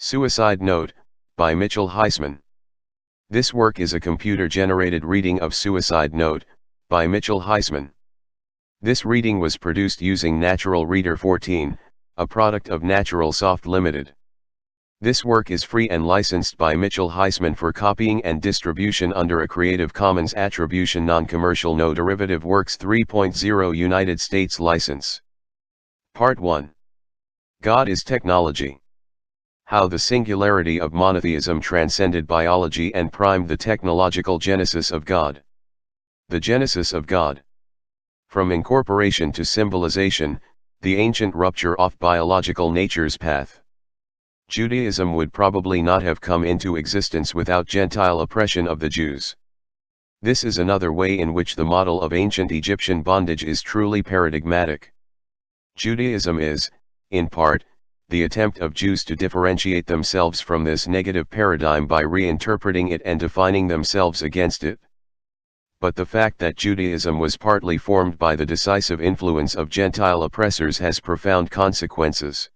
Suicide Note, by Mitchell Heisman. This work is a computer-generated reading of Suicide Note, by Mitchell Heisman. This reading was produced using Natural Reader 14, a product of Natural Soft Limited. This work is free and licensed by Mitchell Heisman for copying and distribution under a Creative Commons Attribution Non-Commercial No Derivative Works 3.0 United States license. Part 1. God is Technology. How the singularity of monotheism transcended biology and primed the technological genesis of God. The genesis of God. From incorporation to symbolization, the ancient rupture off biological nature's path. Judaism would probably not have come into existence without Gentile oppression of the Jews. This is another way in which the model of ancient Egyptian bondage is truly paradigmatic. Judaism is, in part, the attempt of Jews to differentiate themselves from this negative paradigm by reinterpreting it and defining themselves against it. But the fact that Judaism was partly formed by the decisive influence of Gentile oppressors has profound consequences.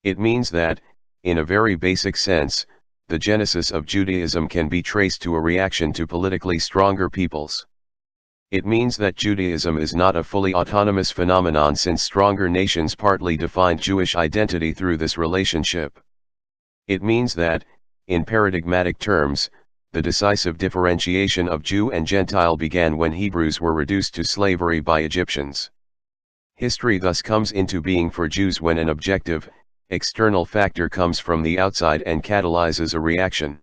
It means that, in a very basic sense, the genesis of Judaism can be traced to a reaction to politically stronger peoples. It means that Judaism is not a fully autonomous phenomenon, since stronger nations partly defined Jewish identity through this relationship. It means that, in paradigmatic terms, the decisive differentiation of Jew and Gentile began when Hebrews were reduced to slavery by Egyptians. History thus comes into being for Jews when an objective, external factor comes from the outside and catalyzes a reaction.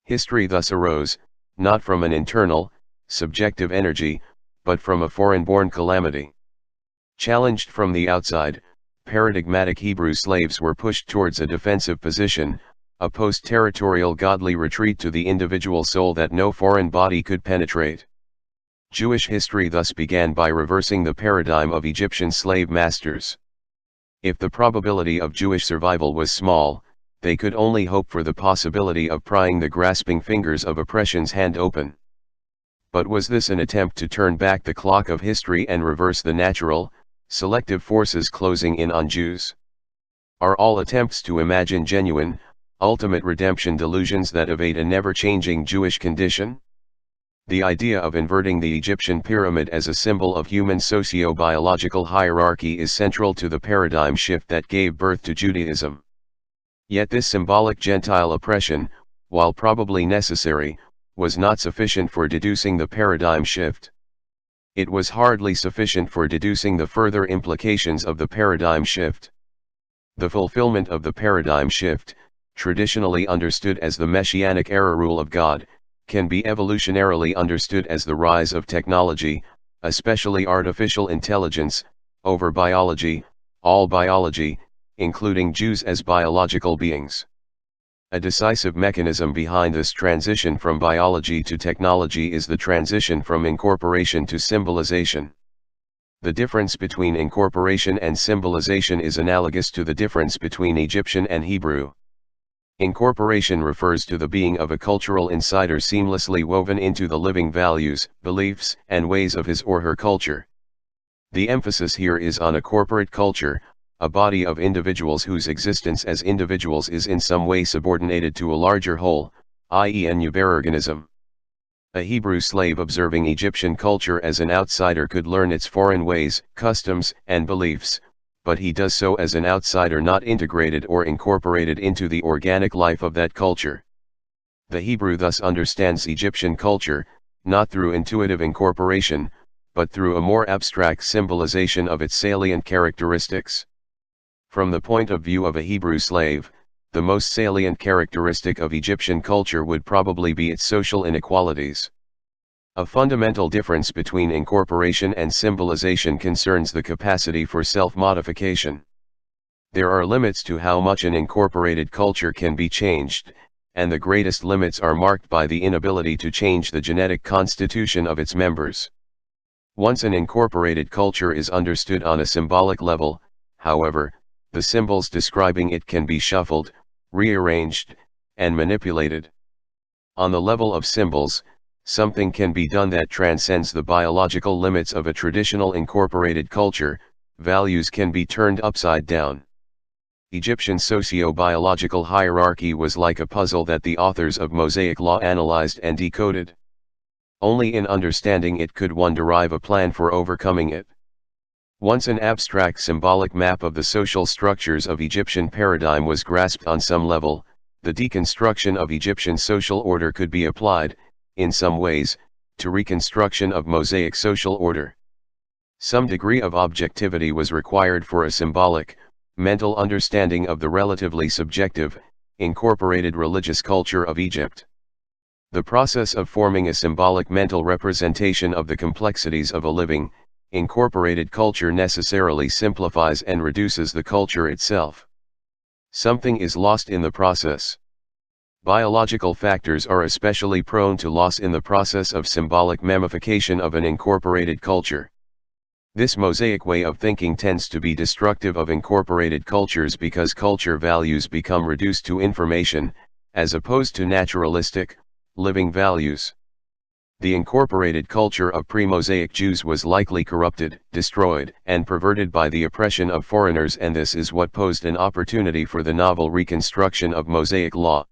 History thus arose, not from an internal, subjective energy, but from a foreign-born calamity. Challenged from the outside, paradigmatic Hebrew slaves were pushed towards a defensive position, a post-territorial godly retreat to the individual soul that no foreign body could penetrate. Jewish history thus began by reversing the paradigm of Egyptian slave masters. If the probability of Jewish survival was small, they could only hope for the possibility of prying the grasping fingers of oppression's hand open. But was this an attempt to turn back the clock of history and reverse the natural, selective forces closing in on Jews? Are all attempts to imagine genuine, ultimate redemption delusions that evade a never-changing Jewish condition? The idea of inverting the Egyptian pyramid as a symbol of human socio-biological hierarchy is central to the paradigm shift that gave birth to Judaism. Yet this symbolic Gentile oppression, while probably necessary, was not sufficient for deducing the paradigm shift. It was hardly sufficient for deducing the further implications of the paradigm shift. The fulfillment of the paradigm shift, traditionally understood as the Messianic era rule of God, can be evolutionarily understood as the rise of technology, especially artificial intelligence, over biology, all biology, including Jews as biological beings. A decisive mechanism behind this transition from biology to technology is the transition from incorporation to symbolization. The difference between incorporation and symbolization is analogous to the difference between Egyptian and Hebrew. Incorporation refers to the being of a cultural insider seamlessly woven into the living values, beliefs, and ways of his or her culture. The emphasis here is on a corporate culture, a body of individuals whose existence as individuals is in some way subordinated to a larger whole, i.e. a nuberorganism. A Hebrew slave observing Egyptian culture as an outsider could learn its foreign ways, customs, and beliefs, but he does so as an outsider not integrated or incorporated into the organic life of that culture. The Hebrew thus understands Egyptian culture, not through intuitive incorporation, but through a more abstract symbolization of its salient characteristics. From the point of view of a Hebrew slave, the most salient characteristic of Egyptian culture would probably be its social inequalities. A fundamental difference between incorporation and symbolization concerns the capacity for self-modification. There are limits to how much an incorporated culture can be changed, and the greatest limits are marked by the inability to change the genetic constitution of its members. Once an incorporated culture is understood on a symbolic level, however, the symbols describing it can be shuffled, rearranged, and manipulated. On the level of symbols, something can be done that transcends the biological limits of a traditional incorporated culture. Values can be turned upside down. Egyptian socio-biological hierarchy was like a puzzle that the authors of Mosaic Law analyzed and decoded. Only in understanding it could one derive a plan for overcoming it. Once an abstract symbolic map of the social structures of Egyptian paradigm was grasped on some level, the deconstruction of Egyptian social order could be applied, in some ways, to reconstruction of Mosaic social order. Some degree of objectivity was required for a symbolic, mental understanding of the relatively subjective, incorporated religious culture of Egypt. The process of forming a symbolic mental representation of the complexities of a living, incorporated culture necessarily simplifies and reduces the culture itself. Something is lost in the process. Biological factors are especially prone to loss in the process of symbolic memification of an incorporated culture. This Mosaic way of thinking tends to be destructive of incorporated cultures because culture values become reduced to information, as opposed to naturalistic, living values. The incorporated culture of pre-Mosaic Jews was likely corrupted, destroyed, and perverted by the oppression of foreigners, and this is what posed an opportunity for the novel reconstruction of Mosaic law.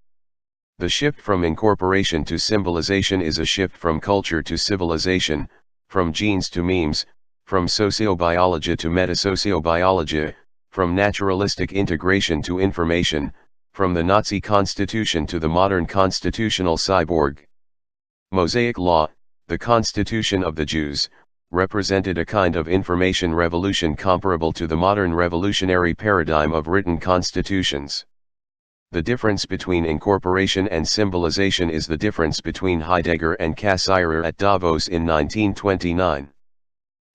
The shift from incorporation to symbolization is a shift from culture to civilization, from genes to memes, from sociobiology to metasociobiology, from naturalistic integration to information, from the Nazi constitution to the modern constitutional cyborg. Mosaic law, the constitution of the Jews, represented a kind of information revolution comparable to the modern revolutionary paradigm of written constitutions. The difference between incorporation and symbolization is the difference between Heidegger and Cassirer at Davos in 1929.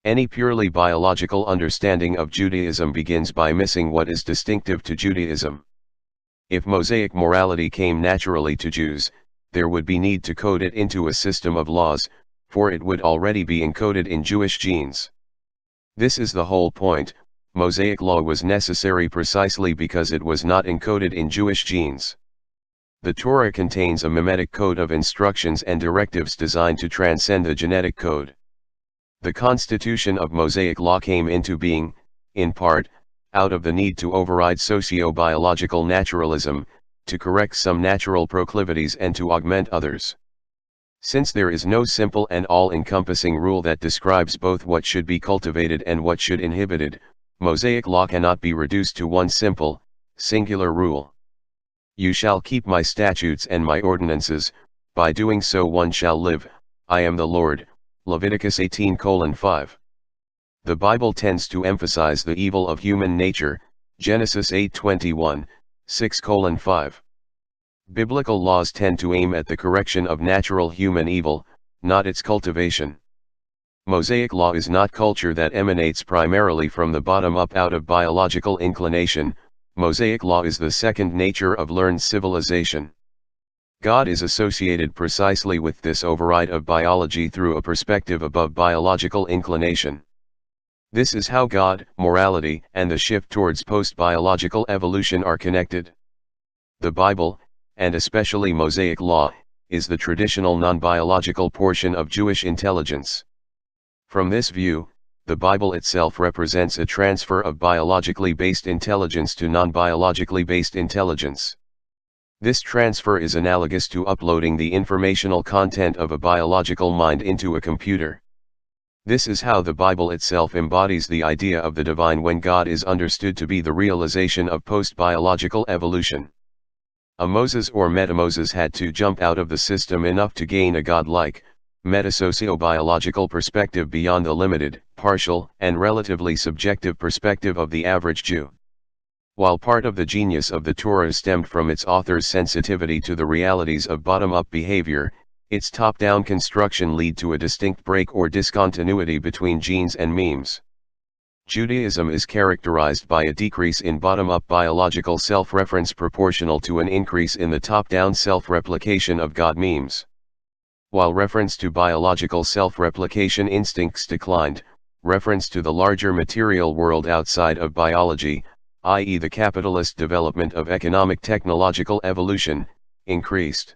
Any purely biological understanding of Judaism begins by missing what is distinctive to Judaism. If Mosaic morality came naturally to Jews, there would be need to code it into a system of laws, for it would already be encoded in Jewish genes. This is the whole point. Mosaic law was necessary precisely because it was not encoded in Jewish genes. The Torah contains a mimetic code of instructions and directives designed to transcend the genetic code. The constitution of Mosaic law came into being, in part, out of the need to override socio-biological naturalism, to correct some natural proclivities and to augment others. Since there is no simple and all-encompassing rule that describes both what should be cultivated and what should inhibited, Mosaic law cannot be reduced to one simple, singular rule. You shall keep my statutes and my ordinances, by doing so one shall live, I am the Lord, Leviticus 18:5. The Bible tends to emphasize the evil of human nature, Genesis 8:21, 6:5. Biblical laws tend to aim at the correction of natural human evil, not its cultivation. Mosaic law is not culture that emanates primarily from the bottom up out of biological inclination. Mosaic law is the second nature of learned civilization. God is associated precisely with this override of biology through a perspective above biological inclination. This is how God, morality, and the shift towards post-biological evolution are connected. The Bible, and especially Mosaic law, is the traditional non-biological portion of Jewish intelligence. From this view, the Bible itself represents a transfer of biologically based intelligence to non-biologically based intelligence. This transfer is analogous to uploading the informational content of a biological mind into a computer. This is how the Bible itself embodies the idea of the divine when God is understood to be the realization of post-biological evolution. A Moses or meta-Moses had to jump out of the system enough to gain a godlike, meta-socio-biological perspective beyond the limited, partial, and relatively subjective perspective of the average Jew. While part of the genius of the Torah stemmed from its author's sensitivity to the realities of bottom-up behavior, its top-down construction led to a distinct break or discontinuity between genes and memes. Judaism is characterized by a decrease in bottom-up biological self-reference proportional to an increase in the top-down self-replication of God memes. While reference to biological self-replication instincts declined, reference to the larger material world outside of biology, i.e. the capitalist development of economic technological evolution, increased.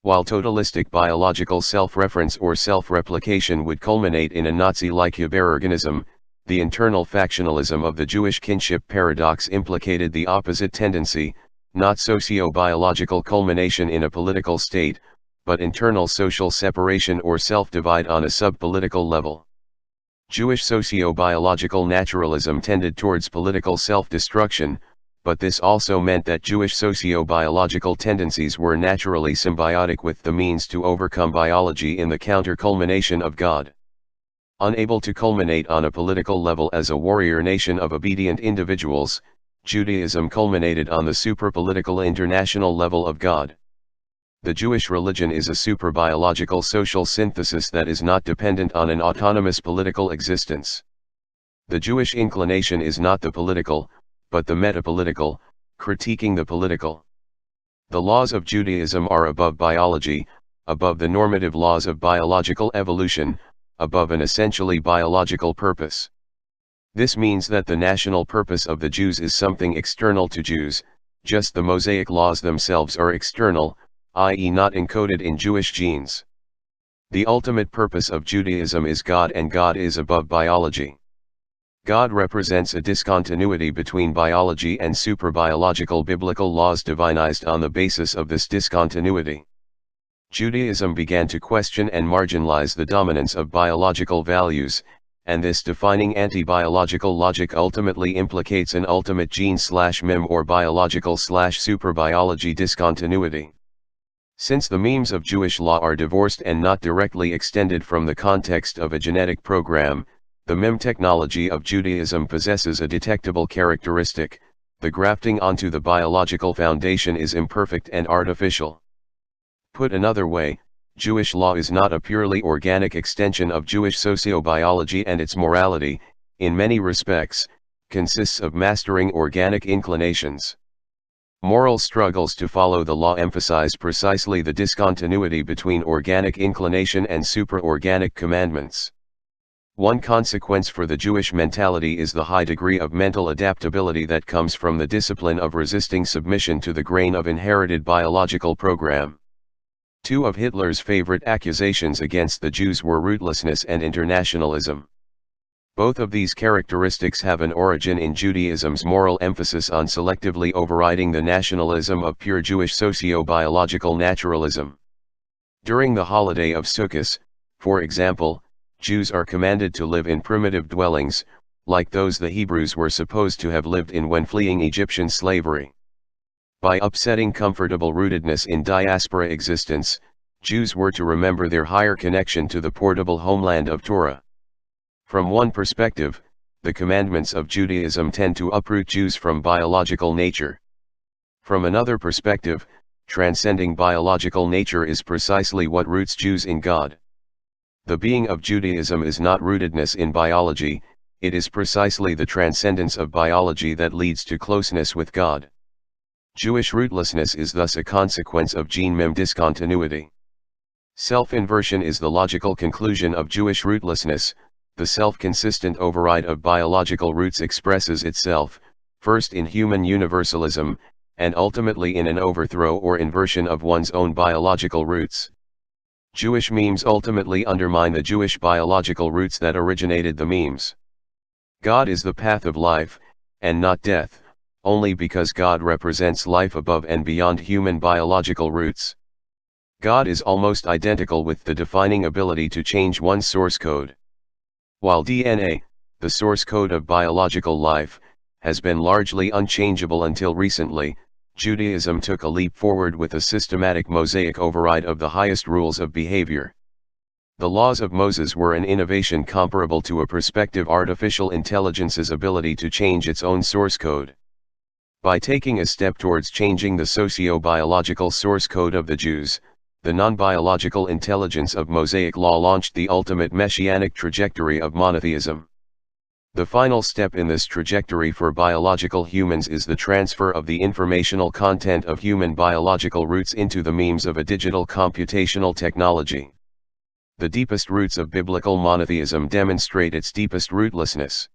While totalistic biological self-reference or self-replication would culminate in a Nazi-like hyperorganism, the internal factionalism of the Jewish kinship paradox implicated the opposite tendency, not socio-biological culmination in a political state, but internal social separation or self-divide on a sub-political level. Jewish socio-biological naturalism tended towards political self-destruction, but this also meant that Jewish socio-biological tendencies were naturally symbiotic with the means to overcome biology in the counter-culmination of God. Unable to culminate on a political level as a warrior nation of obedient individuals, Judaism culminated on the super-political international level of God. The Jewish religion is a super-biological social synthesis that is not dependent on an autonomous political existence. The Jewish inclination is not the political, but the metapolitical, critiquing the political. The laws of Judaism are above biology, above the normative laws of biological evolution, above an essentially biological purpose. This means that the national purpose of the Jews is something external to Jews, just the Mosaic laws themselves are external, i.e. not encoded in Jewish genes. The ultimate purpose of Judaism is God, and God is above biology. God represents a discontinuity between biology and super-biological biblical laws divinized on the basis of this discontinuity. Judaism began to question and marginalize the dominance of biological values, and this defining anti-biological logic ultimately implicates an ultimate gene/mem or biological/superbiology discontinuity. Since the memes of Jewish law are divorced and not directly extended from the context of a genetic program, the mem technology of Judaism possesses a detectable characteristic: the grafting onto the biological foundation is imperfect and artificial. Put another way, Jewish law is not a purely organic extension of Jewish sociobiology, and its morality, in many respects, consists of mastering organic inclinations. Moral struggles to follow the law emphasize precisely the discontinuity between organic inclination and super-organic commandments. One consequence for the Jewish mentality is the high degree of mental adaptability that comes from the discipline of resisting submission to the grain of inherited biological program. Two of Hitler's favorite accusations against the Jews were rootlessness and internationalism. Both of these characteristics have an origin in Judaism's moral emphasis on selectively overriding the nationalism of pure Jewish socio-biological naturalism. During the holiday of Sukkot, for example, Jews are commanded to live in primitive dwellings, like those the Hebrews were supposed to have lived in when fleeing Egyptian slavery. By upsetting comfortable rootedness in diaspora existence, Jews were to remember their higher connection to the portable homeland of Torah. From one perspective, the commandments of Judaism tend to uproot Jews from biological nature. From another perspective, transcending biological nature is precisely what roots Jews in God. The being of Judaism is not rootedness in biology, it is precisely the transcendence of biology that leads to closeness with God. Jewish rootlessness is thus a consequence of gene-mem discontinuity. Self-inversion is the logical conclusion of Jewish rootlessness. The self-consistent override of biological roots expresses itself, first in human universalism, and ultimately in an overthrow or inversion of one's own biological roots. Jewish memes ultimately undermine the Jewish biological roots that originated the memes. God is the path of life, and not death, only because God represents life above and beyond human biological roots. God is almost identical with the defining ability to change one's source code. While DNA, the source code of biological life, has been largely unchangeable until recently, Judaism took a leap forward with a systematic Mosaic override of the highest rules of behavior. The laws of Moses were an innovation comparable to a prospective artificial intelligence's ability to change its own source code. By taking a step towards changing the socio-biological source code of the Jews, the non-biological intelligence of Mosaic law launched the ultimate messianic trajectory of monotheism. The final step in this trajectory for biological humans is the transfer of the informational content of human biological roots into the memes of a digital computational technology. The deepest roots of biblical monotheism demonstrate its deepest rootlessness.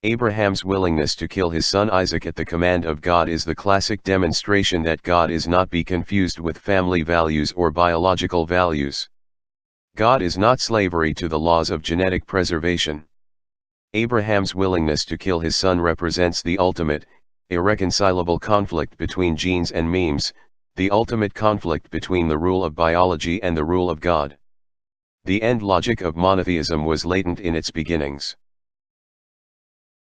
Abraham's willingness to kill his son Isaac at the command of God is the classic demonstration that God is not be confused with family values or biological values. God is not slavery to the laws of genetic preservation. Abraham's willingness to kill his son represents the ultimate, irreconcilable conflict between genes and memes, the ultimate conflict between the rule of biology and the rule of God. The end logic of monotheism was latent in its beginnings.